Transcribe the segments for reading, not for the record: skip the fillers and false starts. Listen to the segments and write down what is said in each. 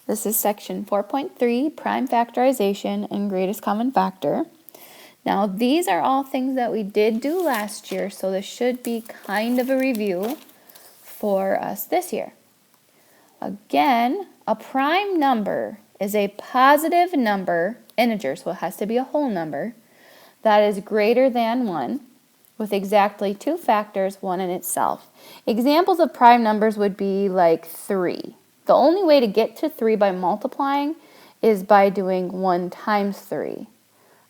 This is section 4.3, prime factorization and greatest common factor. Now, these are all things that we did do last year, so this should be kind of a review for us this year. Again, a prime number is a positive number, integer, so it has to be a whole number, that is greater than 1, with exactly 2 factors, 1 in itself. Examples of prime numbers would be like 3. The only way to get to 3 by multiplying is by doing 1 times 3.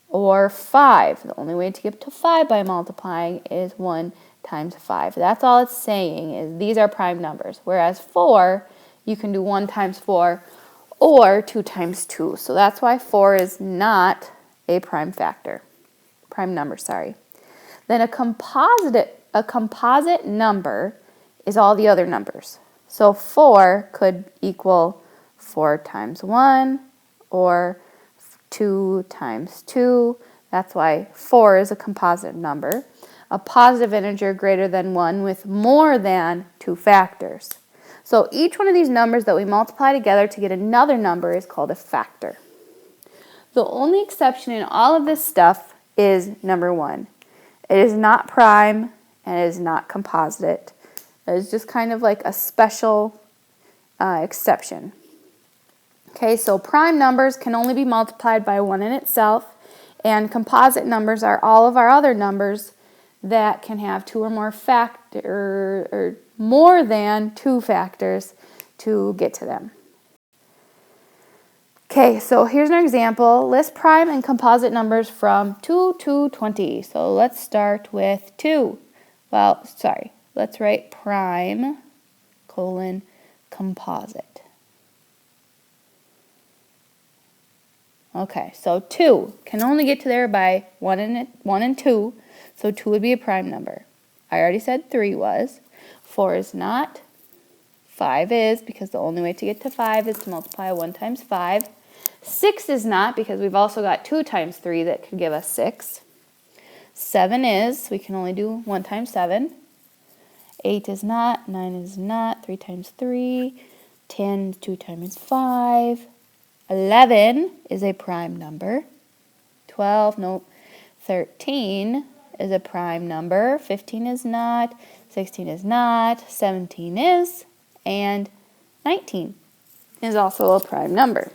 Or 5. The only way to get to 5 by multiplying is 1 times 5. That's all it's saying, is these are prime numbers. Whereas 4, you can do 1 times 4 or 2 times 2. So that's why 4 is not a prime number. Then a composite number is all the other numbers. So 4 could equal 4 times 1 or 2 times 2. That's why 4 is a composite number. A positive integer greater than 1 with more than 2 factors. So each one of these numbers that we multiply together to get another number is called a factor. The only exception in all of this stuff is number 1. It is not prime and it is not composite. It is just kind of like a special exception. Okay, so prime numbers can only be multiplied by 1 in itself, and composite numbers are all of our other numbers that can have 2 or more or more than 2 factors to get to them. Okay, so here's an example. List prime and composite numbers from 2 to 20. So let's start with 2. Let's write prime, composite. Okay, so 2 can only get to there by 1 and 2, so 2 would be a prime number. I already said 3 was. 4 is not. 5 is, because the only way to get to 5 is to multiply 1 times 5. 6 is not, because we've also got 2 times 3 that could give us 6. 7 is, we can only do 1 times 7. 8 is not, 9 is not, 3 times 3. 10 is 2 times 5. 11 is a prime number. 12, nope. 13 is a prime number. 15 is not. 16 is not. 17 is. And 19 is also a prime number.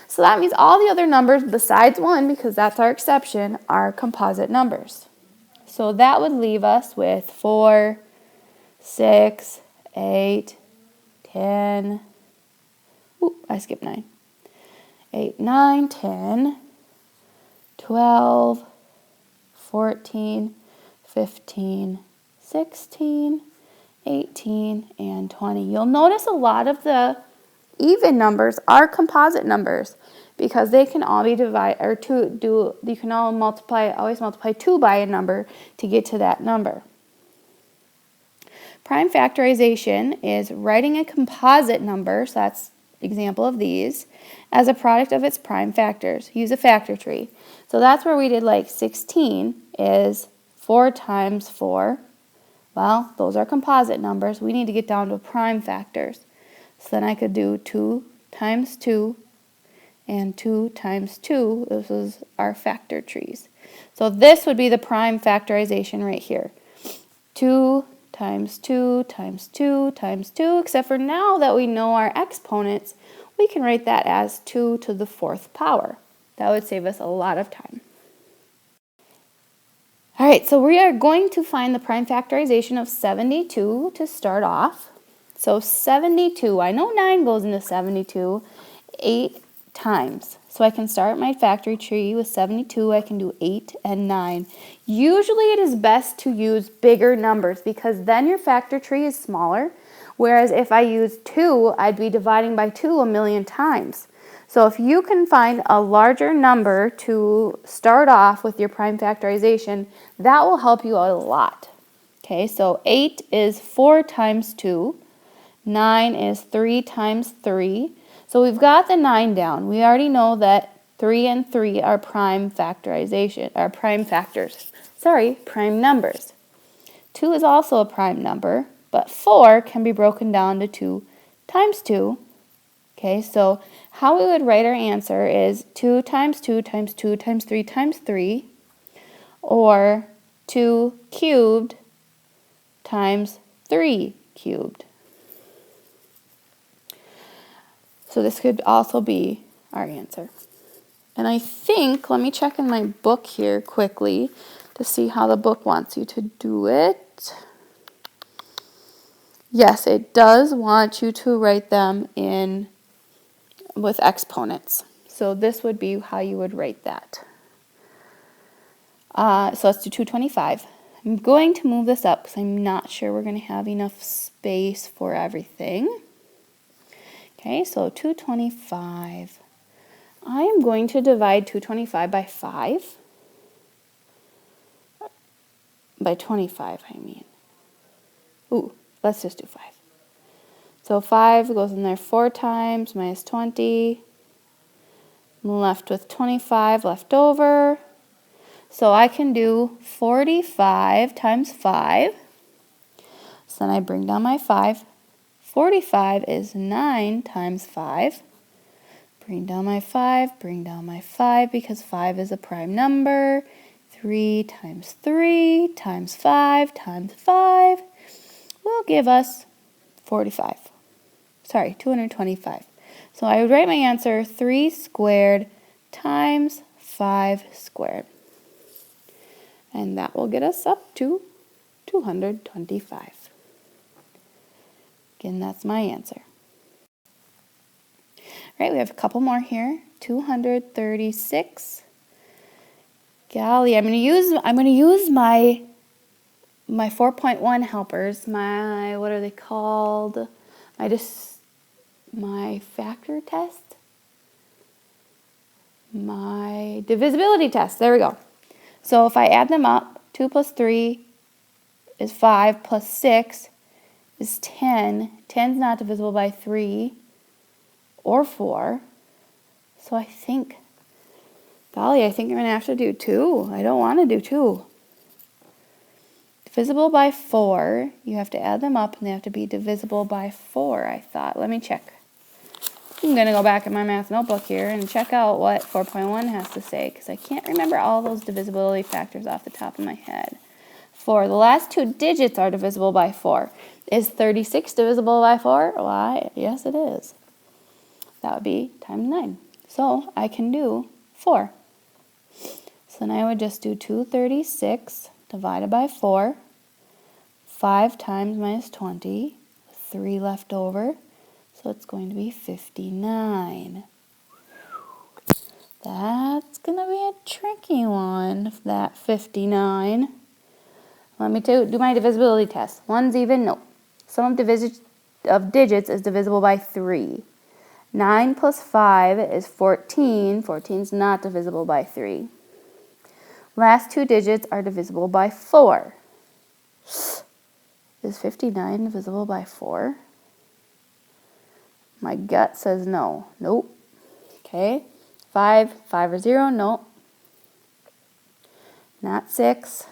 So that means all the other numbers besides 1, because that's our exception, are composite numbers. So that would leave us with 4, 6, 8, 10. Ooh, I skipped 9. 8, 9, 10, 12, 14, 15, 16, 18, and 20. You'll notice a lot of the even numbers are composite numbers because they can all be divided, or you can always multiply 2 by a number to get to that number. Prime factorization is writing a composite number, so that's example of these, as a product of its prime factors. Use a factor tree. So that's where we did like 16 is 4 times 4. Well, those are composite numbers. We need to get down to prime factors. So then I could do 2 times 2 and 2 times 2. This is our factor trees. So this would be the prime factorization right here. 2 times 2 times 2 times 2, except for now that we know our exponents, we can write that as 2 to the 4th power. That would save us a lot of time. All right, so we are going to find the prime factorization of 72 to start off. So 72, I know 9 goes into 72 8 times. So I can start my factory tree with 72. I can do 8 and 9. Usually it is best to use bigger numbers because then your factor tree is smaller. Whereas if I use 2, I'd be dividing by 2 a million times. So if you can find a larger number to start off with your prime factorization, that will help you out a lot. Okay, so 8 is 4 times 2. 9 is 3 times 3. So we've got the 9 down. We already know that 3 and 3 are prime factors. Prime numbers. 2 is also a prime number, but 4 can be broken down to 2 times 2 Okay, so how we would write our answer is 2 times 2 times 2 times 3 times 3, or 2 cubed times 3 cubed. So this could also be our answer. And I think, let me check in my book here quickly to see how the book wants you to do it. Yes, it does want you to write them in with exponents. So this would be how you would write that. So let's do 225. I'm going to move this up because I'm not sure we're going to have enough space for everything. Okay, so 225. I am going to divide 225 by 5. By 25, I mean. Ooh, let's just do 5. So 5 goes in there 4 times, minus 20. I'm left with 25 left over. So I can do 45 times 5. So then I bring down my 5. 45 is 9 times 5. Bring down my 5, bring down my 5 because 5 is a prime number. 3 times 3 times 5 times 5 will give us 45. Sorry, 225. So I would write my answer 3 squared times 5 squared. And that will get us up to 225. Again, that's my answer. All right, we have a couple more here. 236. Golly, I'm going to use my 4.1 helpers. What are they called? My factor test. My divisibility test. There we go. So if I add them up, 2 plus 3 is 5 plus 6 is 10. 10 is not divisible by 3 or 4. So I think I'm going to have to do 2. I don't want to do 2. Divisible by 4, you have to add them up and they have to be divisible by 4, I thought. Let me check. I'm going to go back in my math notebook here and check out what 4.1 has to say because I can't remember all those divisibility factors off the top of my head. 4, the last 2 digits are divisible by 4. Is 36 divisible by 4? Why, yes it is. That would be times 9. So I can do 4. So then I would just do 236 divided by 4. 5 times minus 20. 3 left over. So it's going to be 59. That's going to be a tricky one, that 59. Let me do my divisibility test. 1's even? No. Sum of digits is divisible by 3. 9 plus 5 is 14. 14 is not divisible by 3. Last 2 digits are divisible by 4. Is 59 divisible by 4? My gut says no. Nope. Okay. 5 or 0? Nope. Not 6.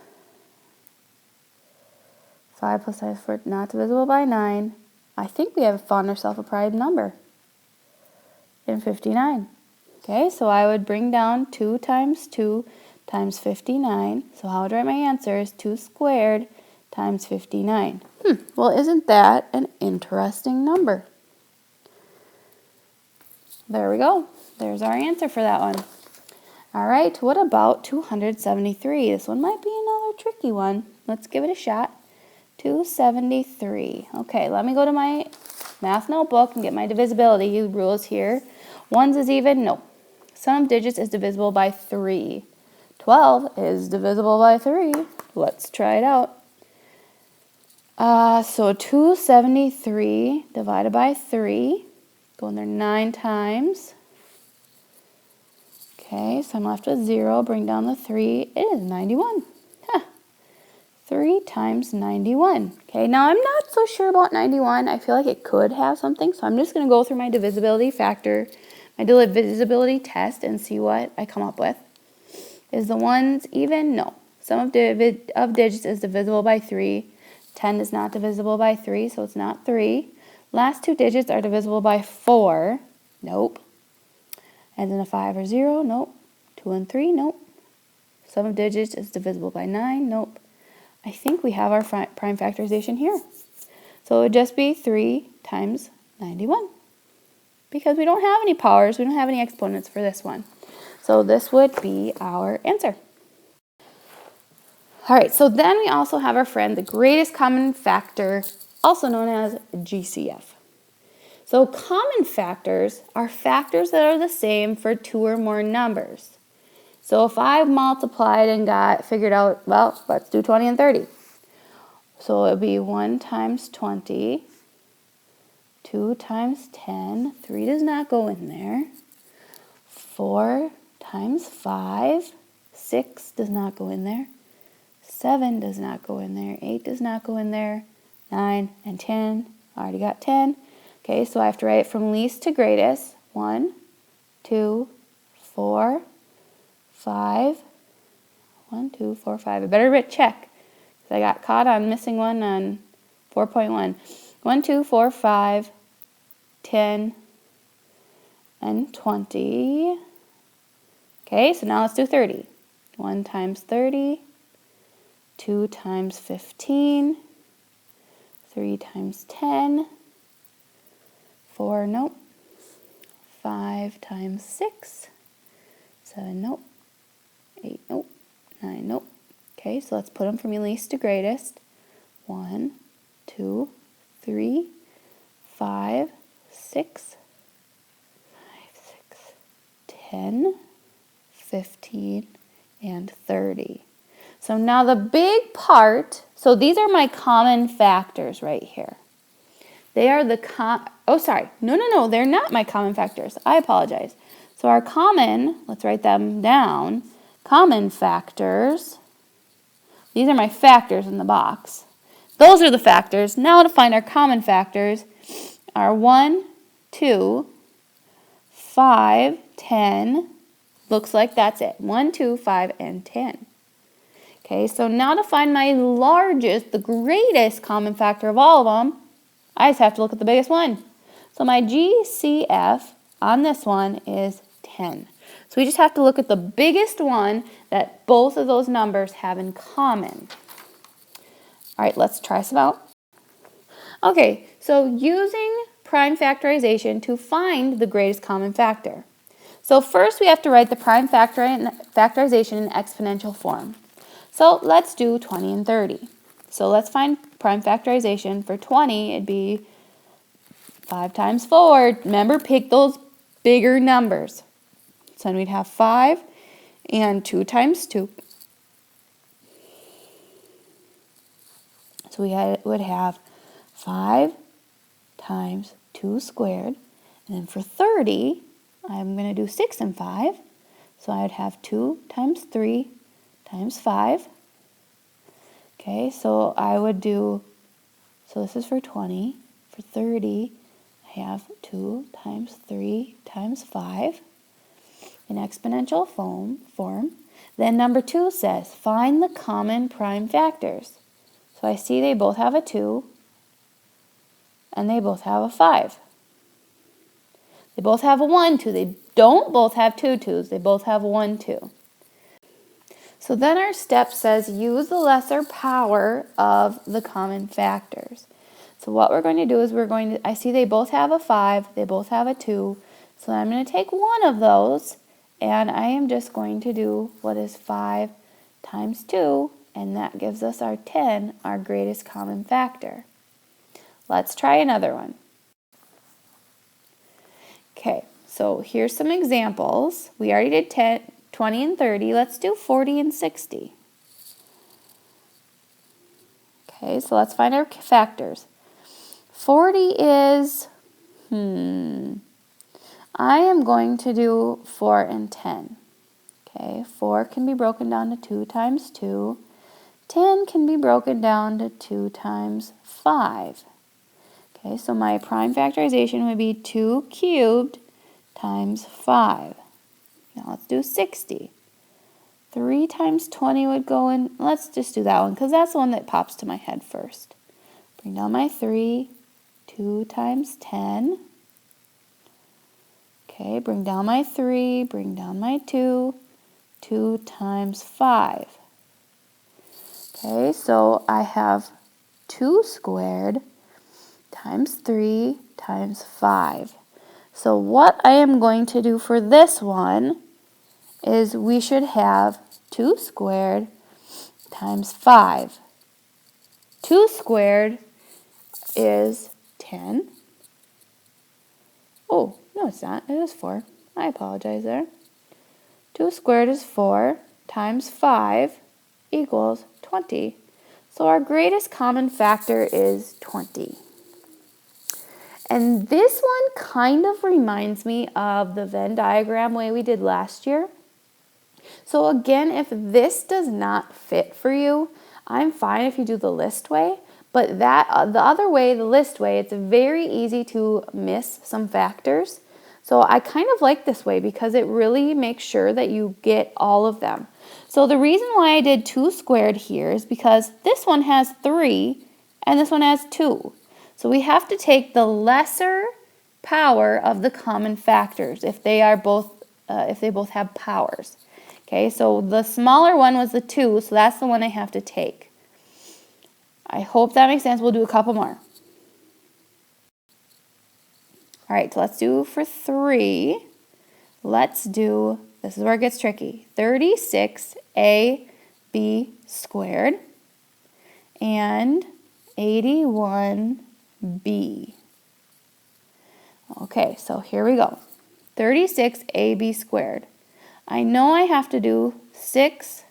5 plus 5 is 4, not divisible by 9. I think we have found ourselves a prime number in 59. Okay, so I would bring down 2 times 2 times 59. So how would I write my answer is 2 squared times 59. Well, isn't that an interesting number? There we go. There's our answer for that one. All right, what about 273? This one might be another tricky one. Let's give it a shot. 273. Okay, let me go to my math notebook and get my divisibility rules here. 1's is even? No. Sum of digits is divisible by 3. 12 is divisible by 3. Let's try it out. So 273 divided by 3. Go in there 9 times. Okay, so I'm left with 0. Bring down the 3. It is 91. 3 times 91. Okay, now I'm not so sure about 91. I feel like it could have something, so I'm just going to go through my divisibility factor, my divisibility test, and see what I come up with. Is the 1's even? No. Sum of digits is divisible by 3. 10 is not divisible by 3, so it's not 3. Last 2 digits are divisible by 4. Nope. And then a 5 or 0? Nope. 2 and 3? Nope. Sum of digits is divisible by 9? Nope. I think we have our prime factorization here. So it would just be 3 times 91. Because we don't have any powers, we don't have any exponents for this one. So this would be our answer. All right, so then we also have our friend, the greatest common factor, also known as GCF. So common factors are factors that are the same for 2 or more numbers. So if I multiplied and figured out, well, let's do 20 and 30. So it would be 1 times 20, 2 times 10, 3 does not go in there, 4 times 5, 6 does not go in there, 7 does not go in there, 8 does not go in there, 9 and 10, I already got 10. Okay, so I have to write it from least to greatest. 1, 2, 4, 5. 1, 2, 4, 5. I better check, because I got caught on missing one on 4.1. 1, 2, 4, 5, 10, and 20. Okay, so now let's do 30. 1 times 30, 2 times 15, 3 times 10, 4, nope, 5 times 6, 7, nope, 8, nope, 9, nope. Okay, so let's put them from least to greatest. 1, 2, 3, 5, 6, 10, 15, and 30. So now the big part, so these are my common factors right here. They are the no, they're not my common factors. I apologize. So our common, let's write them down, common factors, these are my factors in the box. Those are the factors. Now to find our common factors are 1, 2, 5, 10. Looks like that's it. 1, 2, 5, and 10. Okay, so now to find my largest, the greatest common factor of all of them, I just have to look at the biggest one. So my GCF on this one is 10. So we just have to look at the biggest one that both of those numbers have in common. All right, let's try some out. Okay, so using prime factorization to find the greatest common factor. So first we have to write the prime factorization in exponential form. So let's do 20 and 30. So let's find prime factorization. For 20, it'd be 5 times 4. Remember, pick those bigger numbers. So then we'd have 5 and 2 times 2. So we would have 5 times 2 squared. And then for 30, I'm going to do 6 and 5. So I would have 2 times 3 times 5. Okay, so I would do, so this is for 20. For 30, I have 2 times 3 times 5 in exponential form. Then number 2 says, find the common prime factors. So I see they both have a 2 and they both have a 5. They both have a 1, 2. They don't both have 2 2s. They both have 1, 2. So then our step says use the lesser power of the common factors. So what we're going to do is I see they both have a 5, they both have a 2. So I'm going to take one of those and I am just going to do what is 5 times 2, and that gives us our 10, our greatest common factor. Let's try another one. Okay, so here's some examples. We already did 10, 20 and 30. Let's do 40 and 60. Okay, so let's find our factors. 40 is, I am going to do 4 and 10. Okay, 4 can be broken down to 2 times 2. 10 can be broken down to 2 times 5. Okay, so my prime factorization would be 2 cubed times 5. Now let's do 60. 3 times 20 would go in. Let's just do that one because that's the one that pops to my head first. Bring down my 3. 2 times 10. Okay, bring down my 3, bring down my 2. 2 times 5. Okay, so I have 2 squared times 3 times 5. So what I am going to do for this one is we should have 2 squared times 5. 2 squared is 10. Oh, no it's not. It is 4. I apologize there. 2 squared is 4 times 5 equals 20. So our greatest common factor is 20. And this one kind of reminds me of the Venn diagram way we did last year. So again, if this does not fit for you, I'm fine if you do the list way. But the other way, the list way, it's very easy to miss some factors. So I kind of like this way because it really makes sure that you get all of them. So the reason why I did 2 squared here is because this one has 3 and this one has 2. So we have to take the lesser power of the common factors if they both have powers. Okay, so the smaller one was the 2, so that's the one I have to take. I hope that makes sense. We'll do a couple more. All right, so let's do for 3. Let's do, this is where it gets tricky, 36ab squared and 81b. Okay, so here we go. 36ab squared. I know I have to do 6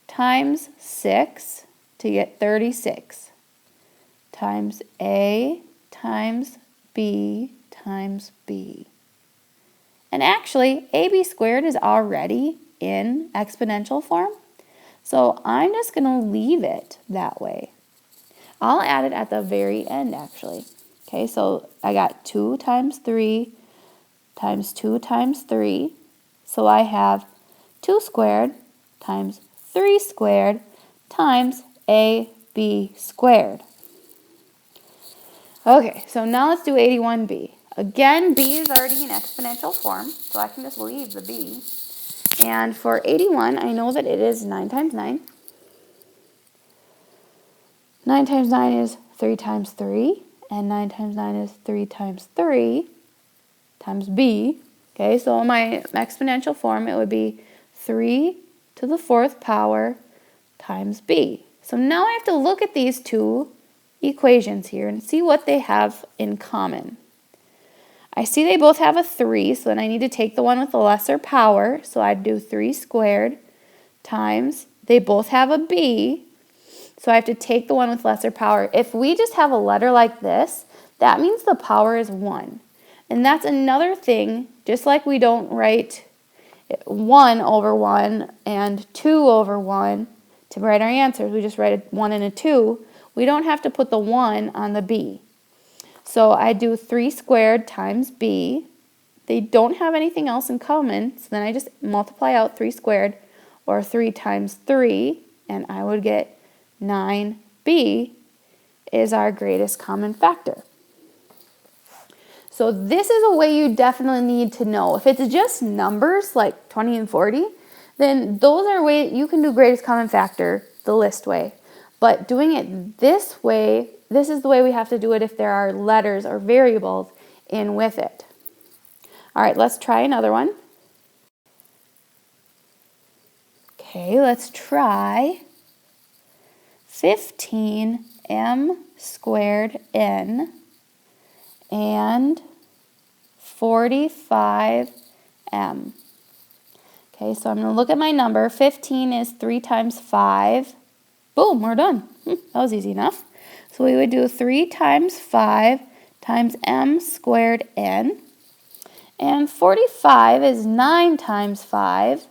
times 6 to get 36 times a times b times b. And actually, ab squared is already in exponential form, so I'm just going to leave it that way. I'll add it at the very end, actually. Okay, so I got 2 times 3 times 2 times 3, so I have 2 squared times 3 squared times ab squared. Okay, so now let's do 81b. Again, b is already in exponential form, so I can just leave the b. And for 81, I know that it is 9 times 9. 9 times 9 is 3 times 3, and 9 times 9 is 3 times 3 times b. Okay, so in my exponential form, it would be 3 to the 4th power times b. So now I have to look at these two equations here and see what they have in common. I see they both have a 3, so then I need to take the one with the lesser power. So I'd do 3 squared times, they both have a b, so I have to take the one with lesser power. If we just have a letter like this, that means the power is 1. And that's another thing, just like we don't write 1 over 1 and 2 over 1 to write our answers. We just write a 1 and a 2. We don't have to put the 1 on the b. So I do 3 squared times b. They don't have anything else in common, so then I just multiply out 3 squared, or 3 times 3, and I would get 9b is our greatest common factor. So this is a way you definitely need to know. If it's just numbers like 20 and 40, then those are ways you can do greatest common factor the list way. But doing it this way, this is the way we have to do it if there are letters or variables in with it. All right, let's try another one. Okay, let's try 15m squared n and 45m. Okay, so I'm going to look at my number. 15 is 3 times 5. Boom, we're done. That was easy enough. So we would do 3 times 5 times m squared n. And 45 is 9 times 5.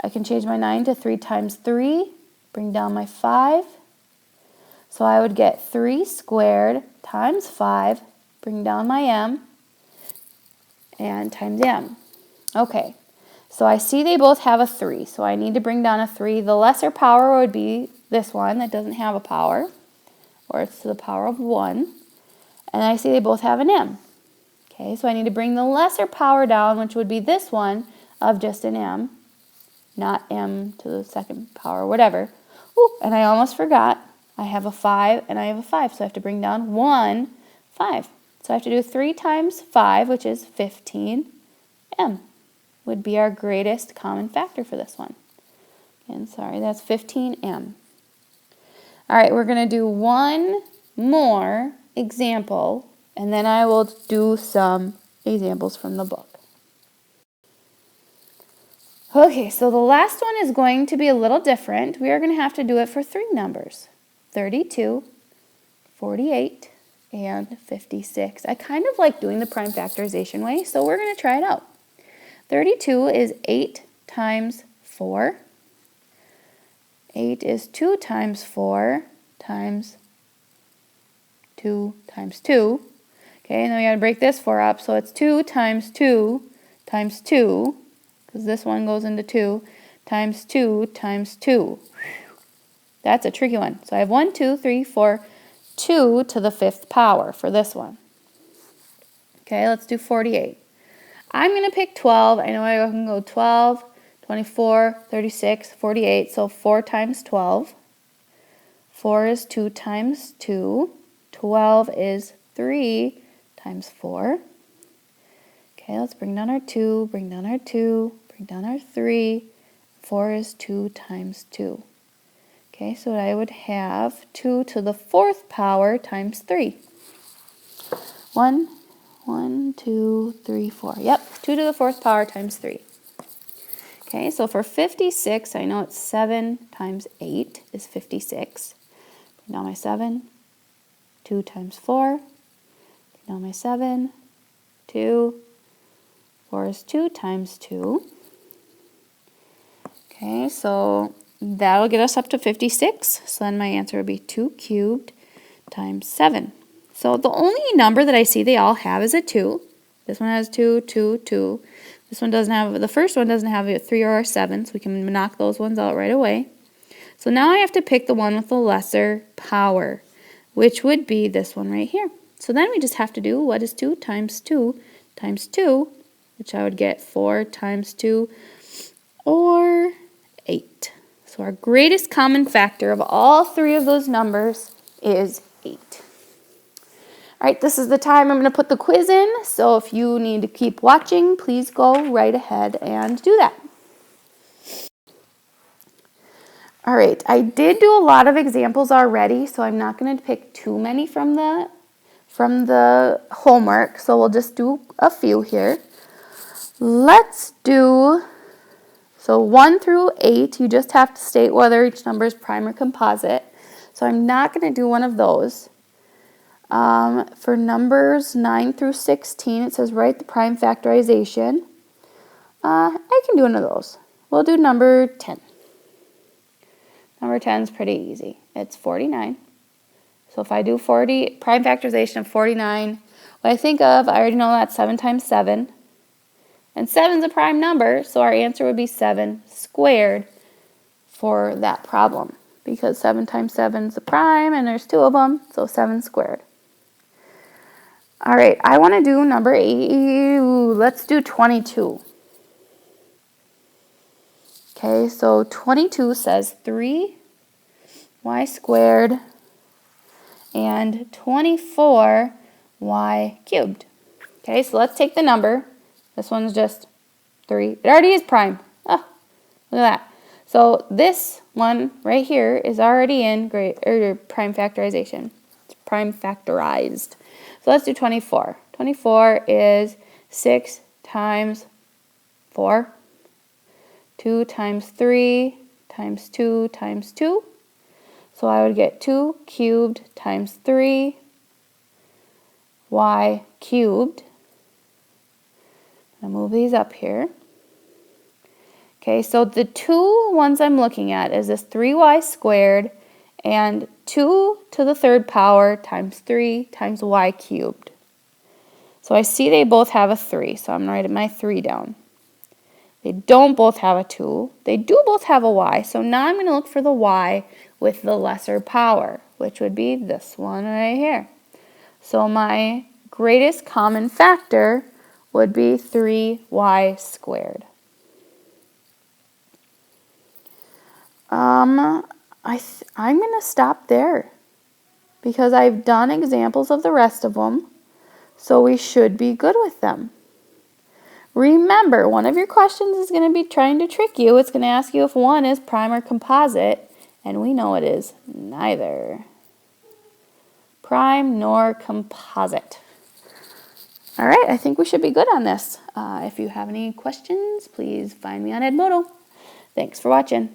I can change my 9 to 3 times 3. Bring down my 5. So I would get 3 squared times 5. Bring down my m. And times m. Okay, so I see they both have a 3. So I need to bring down a 3. The lesser power would be this one that doesn't have a power, or it's to the power of 1. And I see they both have an m. Okay, so I need to bring the lesser power down, which would be this one of just an m, not m to the second power, whatever. Ooh, and I almost forgot. I have a 5 and I have a 5, so I have to bring down 1, 5. So I have to do 3 times 5, which is 15m, would be our greatest common factor for this one. And sorry, that's 15m. All right, we're going to do one more example, and then I will do some examples from the book. Okay, so the last one is going to be a little different. We are going to have to do it for 3 numbers, 32, 48, and 56. I kind of like doing the prime factorization way, so we're going to try it out. 32 is 8 times 4. 8 is 2 times 4 times 2 times 2. Okay, and then we got to break this 4 up, so it's 2 times 2 times 2, because this one goes into 2, times 2 times 2. That's a tricky one. So I have 1, 2, 3, 4, 2 to the 5th power for this one. Okay, let's do 48. I'm going to pick 12. I know I can go 12, 24, 36, 48. So 4 times 12. 4 is 2 times 2. 12 is 3 times 4. Okay, let's bring down our 2, bring down our 2, bring down our 3. 4 is 2 times 2. Okay, so I would have 2 to the 4th power times 3. 1, 2, 3, 4. Yep, 2 to the 4th power times 3. Okay, so for 56, I know it's 7 times 8 is 56. Bring down my 7. 2 times 4. Bring down my 7. 2. 4 is 2 times 2. Okay, so that'll get us up to 56. So then my answer would be 2 cubed times 7. So the only number that I see they all have is a 2. This one has 2, 2, 2. This one doesn't have, the first one doesn't have a 3 or a 7, so we can knock those ones out right away. So now I have to pick the one with the lesser power, which would be this one right here. So then we just have to do what is 2 times 2 times 2, which I would get 4 times 2, or 8. So our greatest common factor of all 3 of those numbers is 8. All right, this is the time I'm going to put the quiz in, so if you need to keep watching, please go right ahead and do that. All right, I did do a lot of examples already, so I'm not going to pick too many from the homework, so we'll just do a few here. Let's do, so 1 through 8, you just have to state whether each number is prime or composite, so I'm not going to do one of those. For numbers 9 through 16, it says write the prime factorization. I can do one of those. We'll do number 10. Number 10 is pretty easy. It's 49. So if I do prime factorization of 49, what I think of, I already know that's 7 times 7. And 7 is a prime number, so our answer would be 7 squared for that problem. Because 7 times 7 is a prime, and there's 2 of them, so 7 squared. All right, I want to do number 8. Let's do 22. Okay, so 22 says 3y squared and 24y cubed. Okay, so let's take the number. This one's just 3. It already is prime. Oh, look at that. So this one right here is already in prime factorization. It's prime factorized. So let's do 24. 24 is 6 times 4. 2 times 3 times 2 times 2. So I would get 2 cubed times 3y cubed. I'll move these up here. Okay, so the 2 ones I'm looking at is this 3y squared and 2 to the 3rd power times 3 times y cubed. So I see they both have a 3, so I'm writing my 3 down. They don't both have a 2. They do both have a y, so now I'm going to look for the y with the lesser power, which would be this one right here. So my greatest common factor would be 3y squared. I'm going to stop there because I've done examples of the rest of them, so we should be good with them. Remember, one of your questions is going to be trying to trick you. It's going to ask you if one is prime or composite, and we know it is neither prime nor composite. All right, I think we should be good on this. If you have any questions, please find me on Edmodo. Thanks for watching.